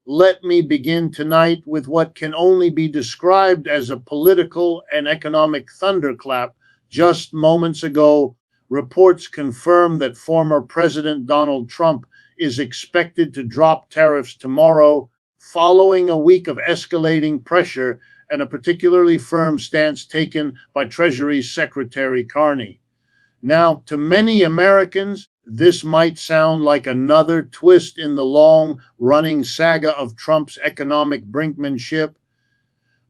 Let me begin tonight with what can only be described as a political and economic thunderclap. Just moments ago, reports confirmed that former President Donald Trump is expected to drop tariffs tomorrow, following a week of escalating pressure and a particularly firm stance taken by Treasury Secretary Carney. Now, to many Americans, this might sound like another twist in the long running saga of Trump's economic brinkmanship,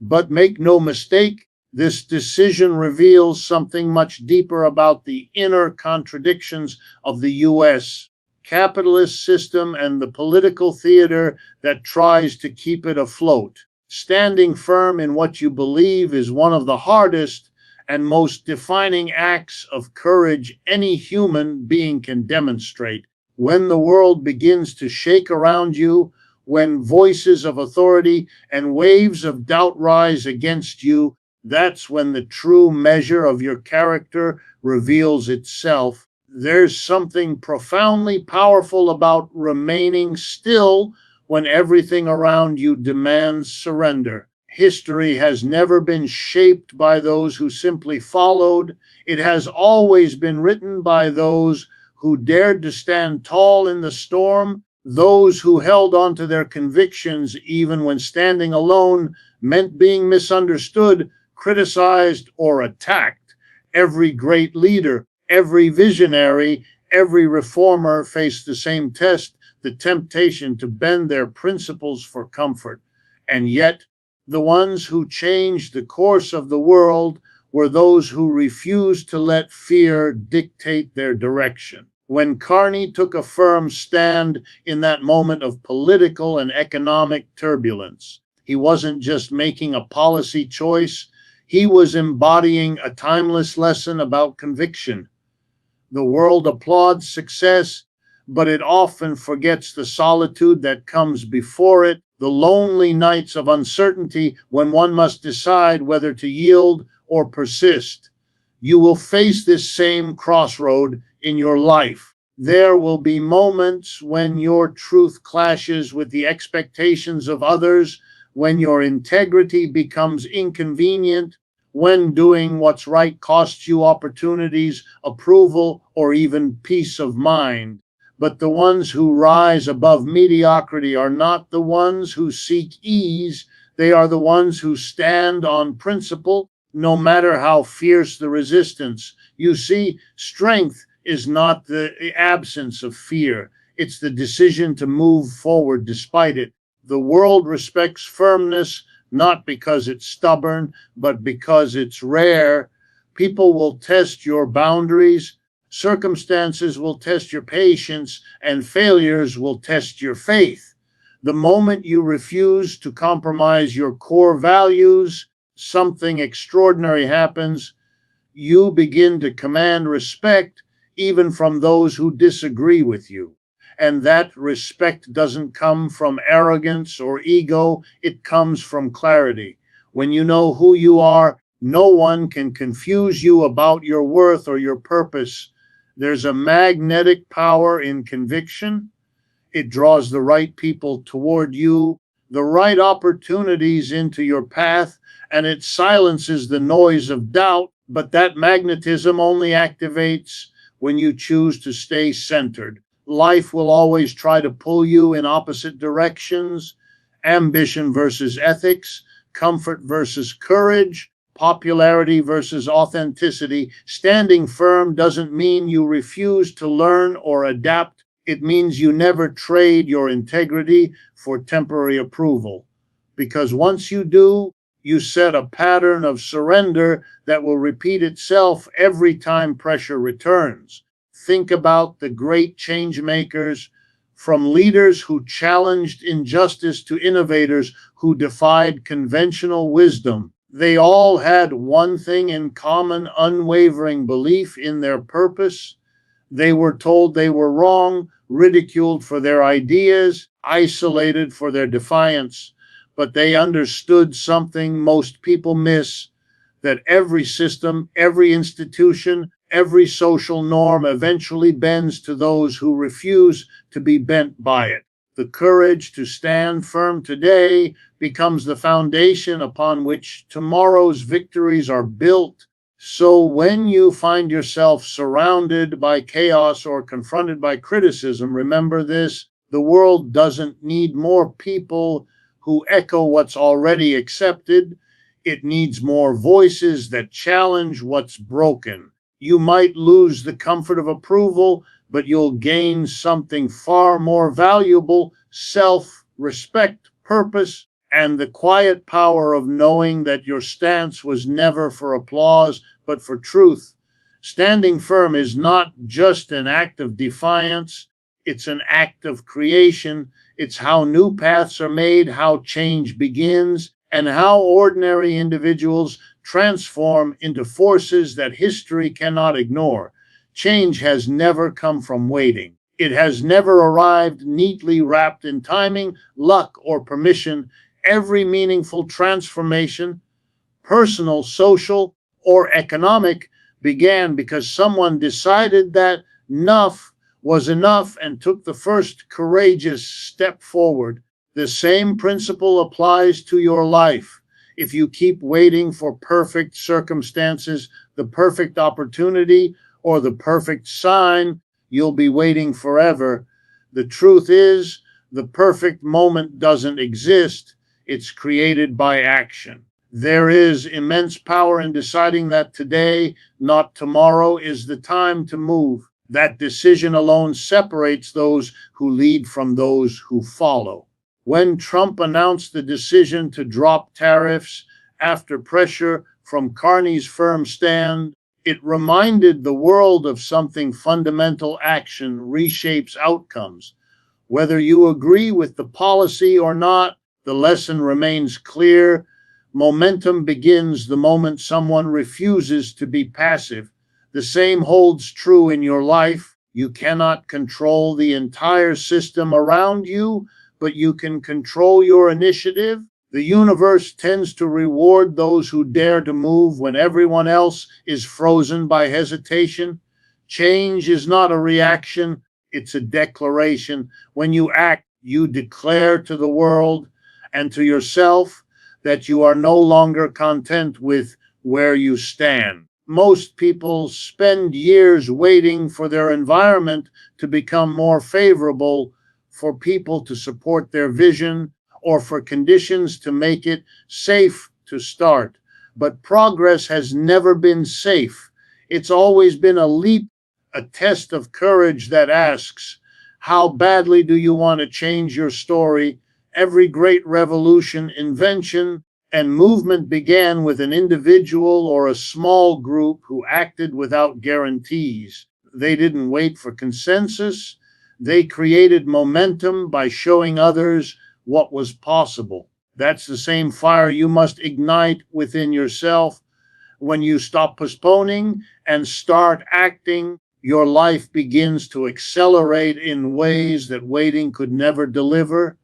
but make no mistake, this decision reveals something much deeper about the inner contradictions of the U.S. capitalist system and the political theater that tries to keep it afloat. Standing firm in what you believe is one of the hardest and most defining acts of courage any human being can demonstrate. When the world begins to shake around you, when voices of authority and waves of doubt rise against you, that's when the true measure of your character reveals itself. There's something profoundly powerful about remaining still when everything around you demands surrender. History has never been shaped by those who simply followed. It has always been written by those who dared to stand tall in the storm, those who held on to their convictions even when standing alone meant being misunderstood, criticized, or attacked. Every great leader, every visionary, every reformer faced the same test, the temptation to bend their principles for comfort. And yet, the ones who changed the course of the world were those who refused to let fear dictate their direction. When Carney took a firm stand in that moment of political and economic turbulence, he wasn't just making a policy choice, he was embodying a timeless lesson about conviction. The world applauds success, but it often forgets the solitude that comes before it, the lonely nights of uncertainty when one must decide whether to yield or persist. You will face this same crossroad in your life. There will be moments when your truth clashes with the expectations of others, when your integrity becomes inconvenient, when doing what's right costs you opportunities, approval, or even peace of mind. But the ones who rise above mediocrity are not the ones who seek ease. They are the ones who stand on principle, no matter how fierce the resistance. You see, strength is not the absence of fear. It's the decision to move forward despite it. The world respects firmness, not because it's stubborn, but because it's rare. People will test your boundaries. Circumstances will test your patience, and failures will test your faith. The moment you refuse to compromise your core values, something extraordinary happens. You begin to command respect even from those who disagree with you. And that respect doesn't come from arrogance or ego, it comes from clarity. When you know who you are, no one can confuse you about your worth or your purpose. There's a magnetic power in conviction. It draws the right people toward you, the right opportunities into your path, and it silences the noise of doubt. But that magnetism only activates when you choose to stay centered. Life will always try to pull you in opposite directions: ambition versus ethics, comfort versus courage, popularity versus authenticity. Standing firm doesn't mean you refuse to learn or adapt. It means you never trade your integrity for temporary approval. Because once you do, you set a pattern of surrender that will repeat itself every time pressure returns. Think about the great change makers, from leaders who challenged injustice to innovators who defied conventional wisdom. They all had one thing in common: unwavering belief in their purpose. They were told they were wrong, ridiculed for their ideas, isolated for their defiance. But they understood something most people miss: that every system, every institution, every social norm eventually bends to those who refuse to be bent by it. The courage to stand firm today becomes the foundation upon which tomorrow's victories are built. So when you find yourself surrounded by chaos or confronted by criticism, remember this: the world doesn't need more people who echo what's already accepted. It needs more voices that challenge what's broken. You might lose the comfort of approval, but you'll gain something far more valuable: self-respect, purpose, and the quiet power of knowing that your stance was never for applause, but for truth. Standing firm is not just an act of defiance, it's an act of creation. It's how new paths are made, how change begins, and how ordinary individuals transform into forces that history cannot ignore. Change has never come from waiting. It has never arrived neatly wrapped in timing, luck, or permission. Every meaningful transformation, personal, social, or economic, began because someone decided that enough was enough and took the first courageous step forward. The same principle applies to your life. If you keep waiting for perfect circumstances, the perfect opportunity, or the perfect sign, you'll be waiting forever. The truth is, the perfect moment doesn't exist. It's created by action. There is immense power in deciding that today, not tomorrow, is the time to move. That decision alone separates those who lead from those who follow. When Trump announced the decision to drop tariffs after pressure from Carney's firm stand, it reminded the world of something fundamental: action reshapes outcomes. Whether you agree with the policy or not, the lesson remains clear. Momentum begins the moment someone refuses to be passive. The same holds true in your life. You cannot control the entire system around you, but you can control your initiative. The universe tends to reward those who dare to move when everyone else is frozen by hesitation. Change is not a reaction, it's a declaration. When you act, you declare to the world and to yourself that you are no longer content with where you stand. Most people spend years waiting for their environment to become more favorable, for people to support their vision, or for conditions to make it safe to start. But progress has never been safe. It's always been a leap, a test of courage that asks, how badly do you want to change your story? Every great revolution, invention, and movement began with an individual or a small group who acted without guarantees. They didn't wait for consensus. They created momentum by showing others what was possible. That's the same fire you must ignite within yourself. When you stop postponing and start acting, your life begins to accelerate in ways that waiting could never deliver.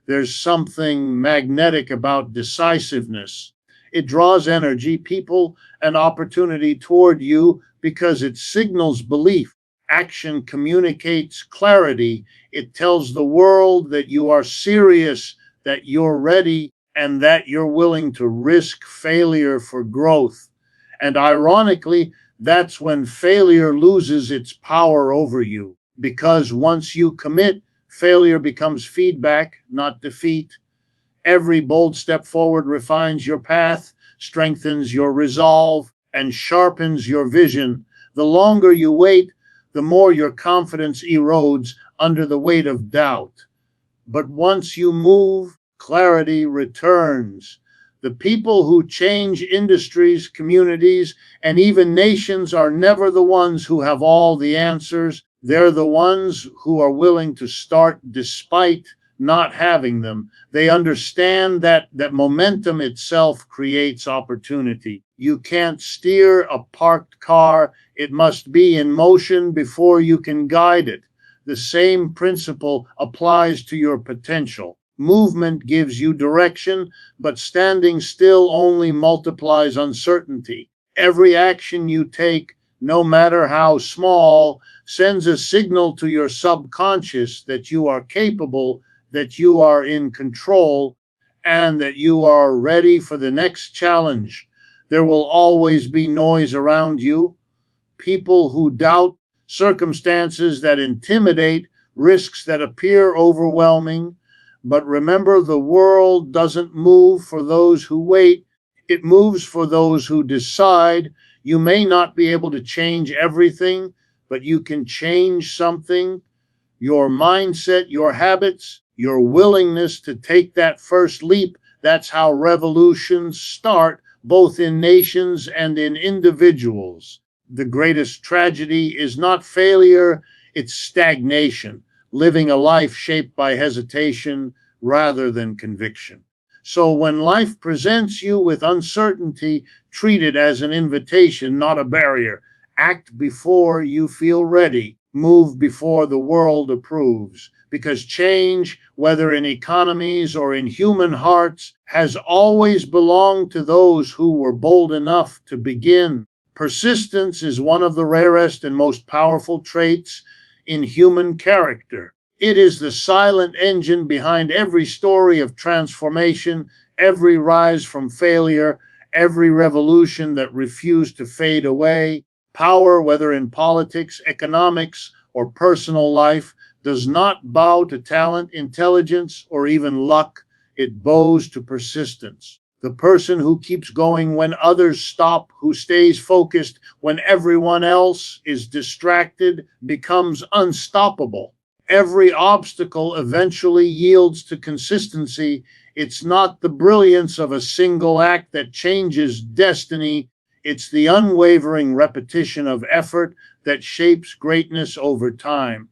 There's something magnetic about decisiveness. It draws energy, people, and opportunity toward you because it signals belief. Action communicates clarity. It tells the world that you are serious, that you're ready, and that you're willing to risk failure for growth. And ironically, that's when failure loses its power over you, because once you commit, failure becomes feedback, not defeat. Every bold step forward refines your path, strengthens your resolve, and sharpens your vision. The longer you wait, the more your confidence erodes under the weight of doubt. But once you move, clarity returns. The people who change industries, communities, and even nations are never the ones who have all the answers. They're the ones who are willing to start despite not having them. They understand that momentum itself creates opportunity. You can't steer a parked car. It must be in motion before you can guide it. The same principle applies to your potential. Movement gives you direction, but standing still only multiplies uncertainty. Every action you take, no matter how small, sends a signal to your subconscious that you are capable, that you are in control and that you are ready for the next challenge. There will always be noise around you, people who doubt, circumstances that intimidate, risks that appear overwhelming. But remember, the world doesn't move for those who wait, it moves for those who decide. You may not be able to change everything, but you can change something: your mindset, your habits, your willingness to take that first leap. That's how revolutions start, both in nations and in individuals. The greatest tragedy is not failure, it's stagnation, living a life shaped by hesitation rather than conviction. So when life presents you with uncertainty, treat it as an invitation, not a barrier. Act before you feel ready. Move before the world approves. Because change, whether in economies or in human hearts, has always belonged to those who were bold enough to begin. Persistence is one of the rarest and most powerful traits in human character. It is the silent engine behind every story of transformation, every rise from failure, every revolution that refused to fade away. Power, whether in politics, economics, or personal life, does not bow to talent, intelligence, or even luck. It bows to persistence. The person who keeps going when others stop, who stays focused when everyone else is distracted, becomes unstoppable. Every obstacle eventually yields to consistency. It's not the brilliance of a single act that changes destiny. It's the unwavering repetition of effort that shapes greatness over time.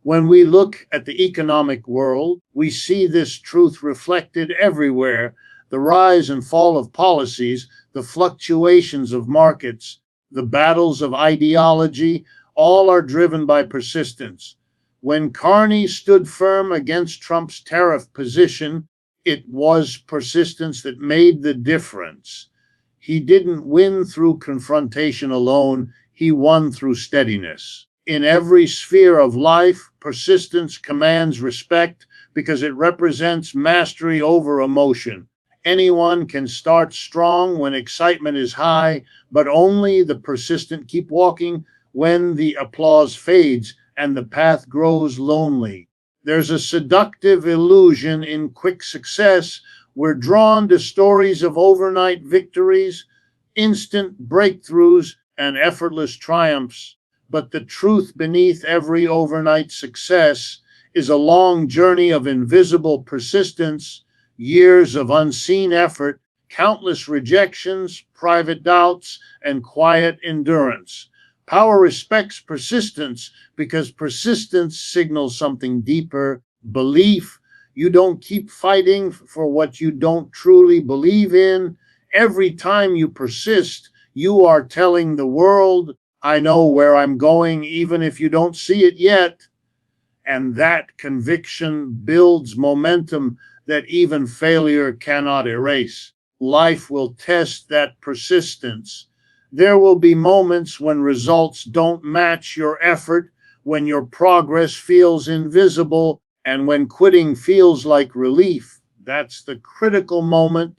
When we look at the economic world, we see this truth reflected everywhere: the rise and fall of policies, the fluctuations of markets, the battles of ideology, all are driven by persistence. When Carney stood firm against Trump's tariff position, it was persistence that made the difference. He didn't win through confrontation alone, he won through steadiness. In every sphere of life, persistence commands respect because it represents mastery over emotion. Anyone can start strong when excitement is high, but only the persistent keep walking when the applause fades and the path grows lonely. There's a seductive illusion in quick success. We're drawn to stories of overnight victories, instant breakthroughs, and effortless triumphs. But the truth beneath every overnight success is a long journey of invisible persistence, years of unseen effort, countless rejections, private doubts, and quiet endurance. Power respects persistence because persistence signals something deeper: belief. You don't keep fighting for what you don't truly believe in. Every time you persist, you are telling the world, I know where I'm going, even if you don't see it yet. And that conviction builds momentum that even failure cannot erase. Life will test that persistence. There will be moments when results don't match your effort, when your progress feels invisible, and when quitting feels like relief. That's the critical moment,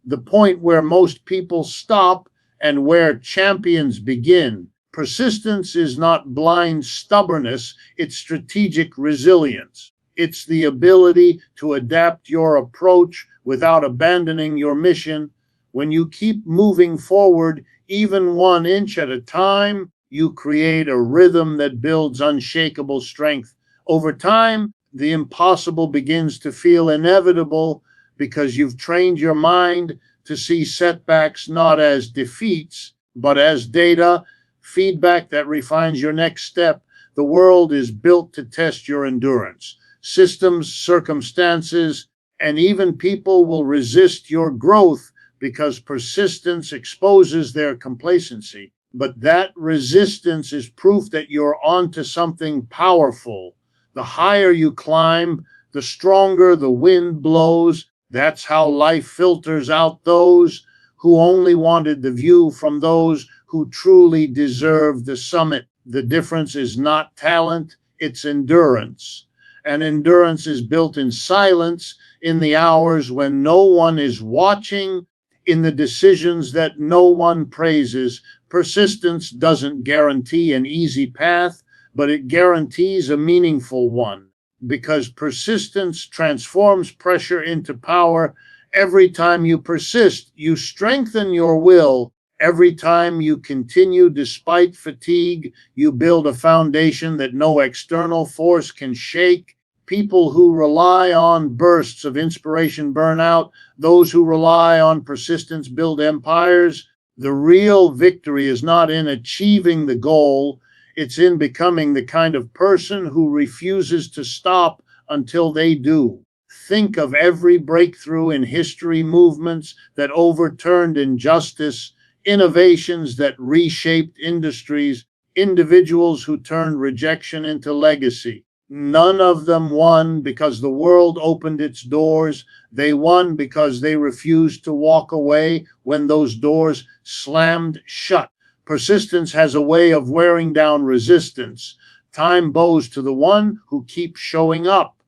the point where most people stop and where champions begin. Persistence is not blind stubbornness, it's strategic resilience. It's the ability to adapt your approach without abandoning your mission. When you keep moving forward, even 1 inch at a time, you create a rhythm that builds unshakable strength. Over time, the impossible begins to feel inevitable because you've trained your mind to see setbacks not as defeats, but as data, feedback that refines your next step. The world is built to test your endurance. Systems, circumstances, and even people will resist your growth because persistence exposes their complacency. But that resistance is proof that you're onto something powerful. The higher you climb, the stronger the wind blows. That's how life filters out those who only wanted the view from those who truly deserve the summit. The difference is not talent, it's endurance. And endurance is built in silence, in the hours when no one is watching, in the decisions that no one praises. Persistence doesn't guarantee an easy path, but it guarantees a meaningful one, because persistence transforms pressure into power. Every time you persist, you strengthen your will. Every time you continue despite fatigue, you build a foundation that no external force can shake. People who rely on bursts of inspiration burn out. Those who rely on persistence build empires. The real victory is not in achieving the goal, it's in becoming the kind of person who refuses to stop until they do. Think of every breakthrough in history, movements that overturned injustice, innovations that reshaped industries, individuals who turned rejection into legacy. None of them won because the world opened its doors. They won because they refused to walk away when those doors slammed shut. Persistence has a way of wearing down resistance. Time bows to the one who keeps showing up.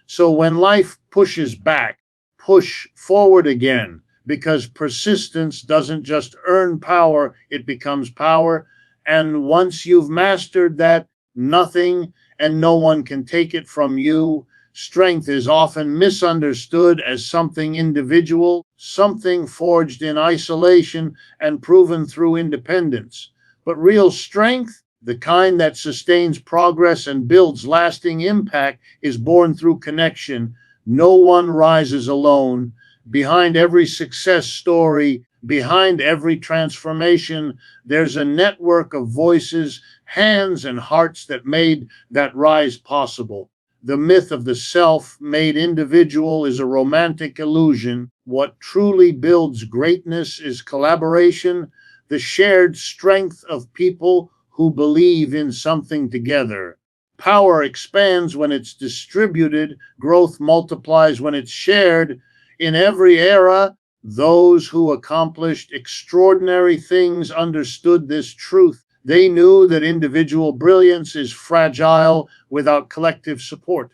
So when life pushes back, push forward again, because persistence doesn't just earn power, it becomes power. And once you've mastered that, nothing and no one can take it from you. Strength is often misunderstood as something individual, something forged in isolation and proven through independence. But real strength, the kind that sustains progress and builds lasting impact, is born through connection. No one rises alone. Behind every success story, behind every transformation, there's a network of voices, hands, and hearts that made that rise possible. The myth of the self-made individual is a romantic illusion. What truly builds greatness is collaboration, the shared strength of people who believe in something together. Power expands when it's distributed, growth multiplies when it's shared. In every era, those who accomplished extraordinary things understood this truth. They knew that individual brilliance is fragile without collective support.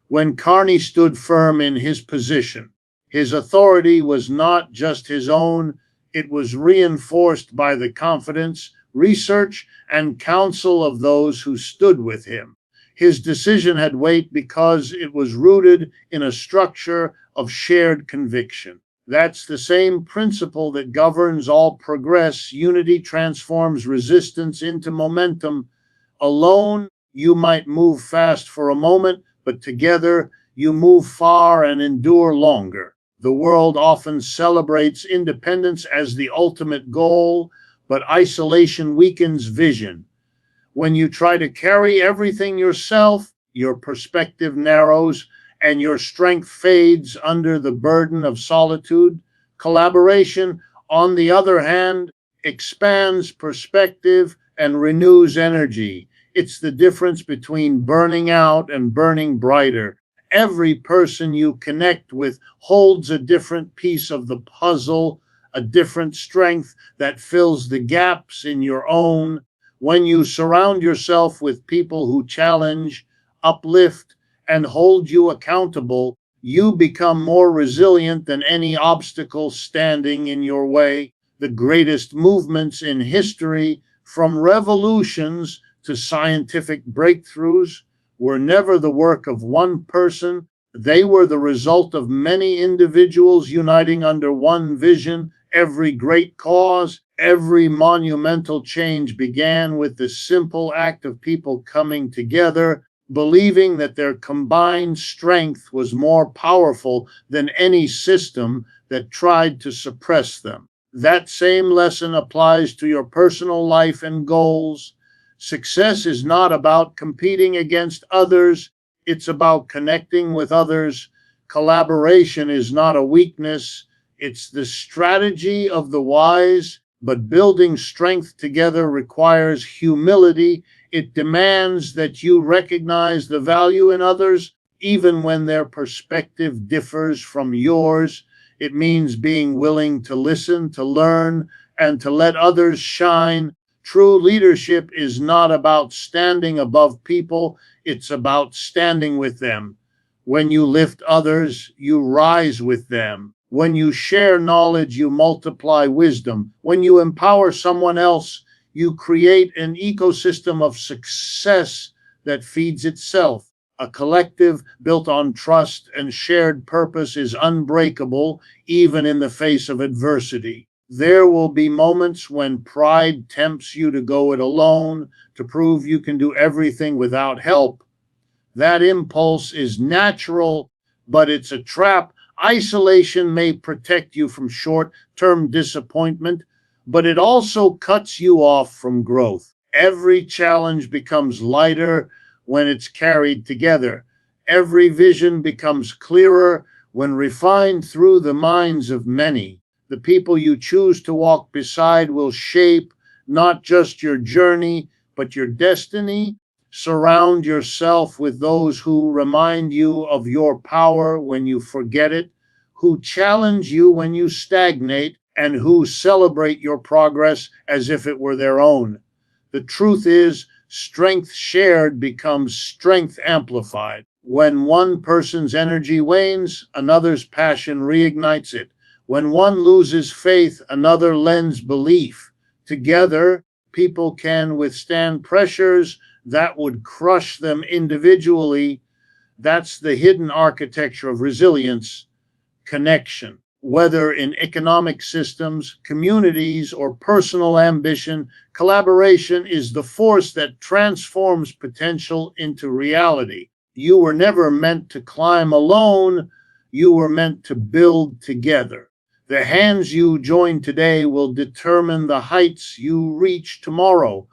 When Carney stood firm in his position, his authority was not just his own, it was reinforced by the confidence, research, and counsel of those who stood with him. His decision had weight because it was rooted in a structure of shared conviction. That's the same principle that governs all progress. Unity transforms resistance into momentum. Alone, you might move fast for a moment, but together, you move far and endure longer. The world often celebrates independence as the ultimate goal, but isolation weakens vision. When you try to carry everything yourself, your perspective narrows and your strength fades under the burden of solitude. Collaboration, on the other hand, expands perspective and renews energy. It's the difference between burning out and burning brighter. Every person you connect with holds a different piece of the puzzle, a different strength that fills the gaps in your own. When you surround yourself with people who challenge, uplift, and hold you accountable, you become more resilient than any obstacle standing in your way. The greatest movements in history, from revolutions to scientific breakthroughs, were never the work of one person. They were the result of many individuals uniting under one vision. Every great cause, every monumental change began with the simple act of people coming together, believing that their combined strength was more powerful than any system that tried to suppress them. That same lesson applies to your personal life and goals. Success is not about competing against others, it's about connecting with others. Collaboration is not a weakness, it's the strategy of the wise, but building strength together requires humility. It demands that you recognize the value in others, even when their perspective differs from yours. It means being willing to listen, to learn, and to let others shine. True leadership is not about standing above people, it's about standing with them. When you lift others, you rise with them. When you share knowledge, you multiply wisdom. When you empower someone else, you create an ecosystem of success that feeds itself. A collective built on trust and shared purpose is unbreakable, even in the face of adversity. There will be moments when pride tempts you to go it alone, to prove you can do everything without help. That impulse is natural, but it's a trap. Isolation may protect you from short term disappointment, but it also cuts you off from growth. Every challenge becomes lighter when it's carried together. Every vision becomes clearer when refined through the minds of many. The people you choose to walk beside will shape not just your journey, but your destiny. Surround yourself with those who remind you of your power when you forget it, who challenge you when you stagnate, and who celebrate your progress as if it were their own. The truth is, strength shared becomes strength amplified. When one person's energy wanes, another's passion reignites it. When one loses faith, another lends belief. Together, people can withstand pressures that would crush them individually. That's the hidden architecture of resilience, connection. Whether in economic systems, communities, or personal ambition, collaboration is the force that transforms potential into reality. You were never meant to climb alone, you were meant to build together. The hands you join today will determine the heights you reach tomorrow.